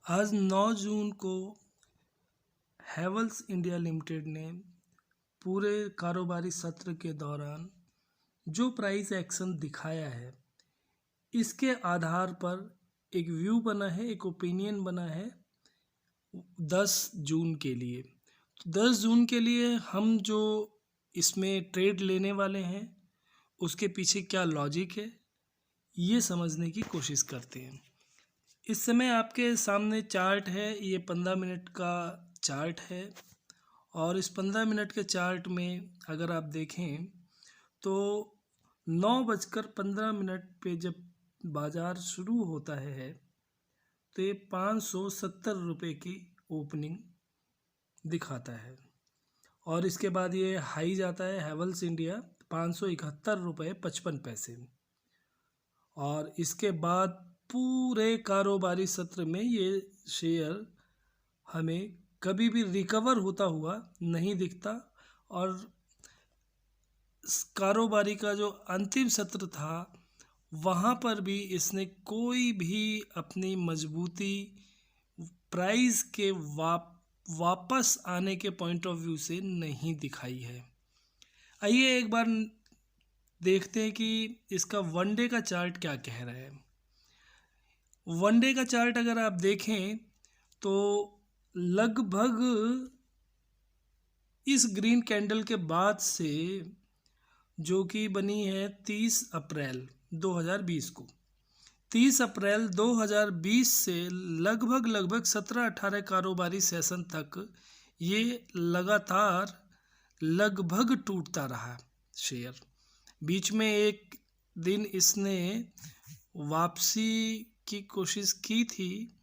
आज 9 जून को Havells India limited ने पूरे कारोबारी सत्र के दौरान जो प्राइस एक्शन दिखाया है, इसके आधार पर एक व्यू बना है, एक ओपिनियन बना है 10 जून के लिए। तो 10 जून के लिए हम जो इसमें ट्रेड लेने वाले हैं, उसके पीछे क्या लॉजिक है, ये समझने की कोशिश करते हैं। इस समय आपके सामने चार्ट है, ये 15 मिनट का चार्ट है और इस 15 मिनट के चार्ट में अगर आप देखें तो 9:15 पे जब बाज़ार शुरू होता है तो ये 570 रुपये की ओपनिंग दिखाता है और इसके बाद ये हाई जाता है हैवेल्स इंडिया 571 रुपये 55 पैसे और इसके बाद पूरे कारोबारी सत्र में ये शेयर हमें कभी भी रिकवर होता हुआ नहीं दिखता और कारोबारी का जो अंतिम सत्र था वहाँ पर भी इसने कोई भी अपनी मजबूती प्राइस के वापस आने के पॉइंट ऑफ व्यू से नहीं दिखाई है। आइए एक बार देखते हैं कि इसका वन डे का चार्ट क्या कह रहा है। वन डे का चार्ट अगर आप देखें तो लगभग इस ग्रीन कैंडल के बाद से जो कि बनी है 30 अप्रैल 2020 को, 30 अप्रैल 2020 से लगभग 17-18 कारोबारी सेशन तक ये लगातार लगभग टूटता रहा शेयर। बीच में एक दिन इसने वापसी की कोशिश की थी,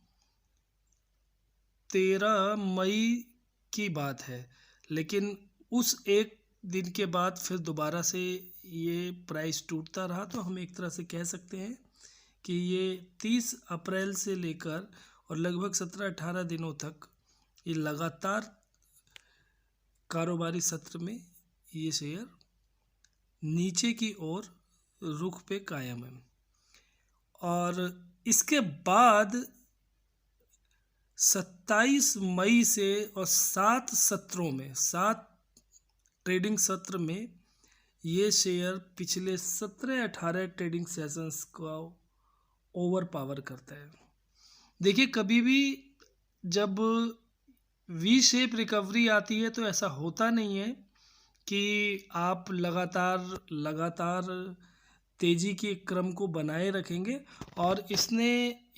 13 मई की बात है, लेकिन उस एक दिन के बाद फिर दोबारा से ये प्राइस टूटता रहा। तो हम एक तरह से कह सकते हैं कि ये 30 अप्रैल से लेकर और लगभग 17-18 दिनों तक ये लगातार कारोबारी सत्र में ये शेयर नीचे की ओर रुख पे कायम है और इसके बाद 27 मई से और 7 ट्रेडिंग सत्र में ये शेयर पिछले 17-18 ट्रेडिंग सेशंस को ओवर पावर करता है। देखिए, कभी भी जब वी शेप रिकवरी आती है तो ऐसा होता नहीं है कि आप लगातार तेज़ी के क्रम को बनाए रखेंगे और इसने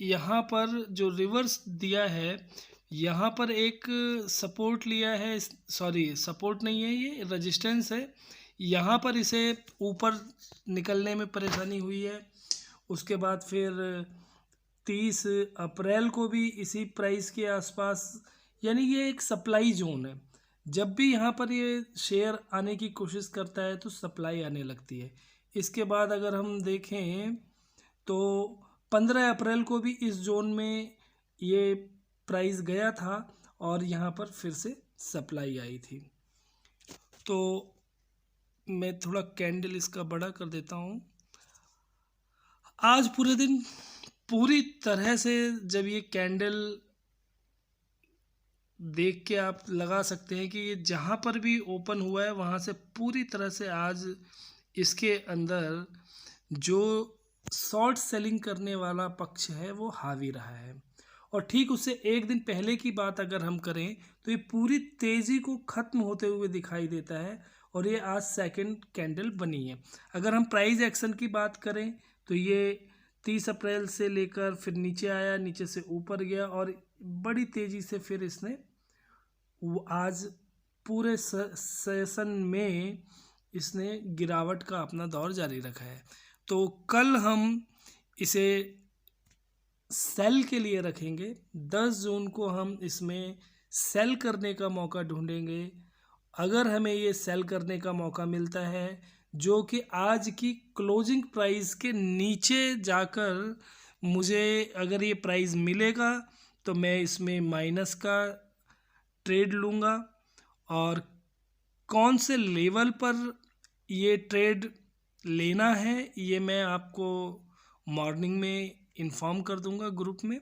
यहाँ पर जो रिवर्स दिया है, यहाँ पर एक सपोर्ट लिया है, सॉरी सपोर्ट नहीं है, ये रेजिस्टेंस है। यहाँ पर इसे ऊपर निकलने में परेशानी हुई है। उसके बाद फिर 30 अप्रैल को भी इसी प्राइस के आसपास, यानी ये एक सप्लाई जोन है। जब भी यहाँ पर ये शेयर आने की कोशिश करता है तो सप्लाई आने लगती है। इसके बाद अगर हम देखें तो 15 अप्रैल को भी इस जोन में ये प्राइस गया था और यहाँ पर फिर से सप्लाई आई थी। तो मैं थोड़ा कैंडल इसका बड़ा कर देता हूँ। आज पूरे दिन पूरी तरह से जब ये कैंडल देख के आप लगा सकते हैं कि ये जहाँ पर भी ओपन हुआ है वहाँ से पूरी तरह से आज इसके अंदर जो शॉर्ट सेलिंग करने वाला पक्ष है वो हावी रहा है। और ठीक उससे एक दिन पहले की बात अगर हम करें तो ये पूरी तेज़ी को ख़त्म होते हुए दिखाई देता है और ये आज सेकंड कैंडल बनी है। अगर हम प्राइस एक्शन की बात करें तो ये 30 अप्रैल से लेकर फिर नीचे आया, नीचे से ऊपर गया और बड़ी तेज़ी से फिर इसने आज पूरे सेशन में इसने गिरावट का अपना दौर जारी रखा है। तो कल हम इसे सेल के लिए रखेंगे। 10 जून को हम इसमें सेल करने का मौका ढूंढेंगे। अगर हमें ये सेल करने का मौका मिलता है जो कि आज की क्लोजिंग प्राइस के नीचे जाकर मुझे अगर ये प्राइस मिलेगा तो मैं इसमें माइनस का ट्रेड लूँगा और कौन से लेवल पर ये ट्रेड लेना है ये मैं आपको मॉर्निंग में इन्फॉर्म कर दूंगा ग्रुप में।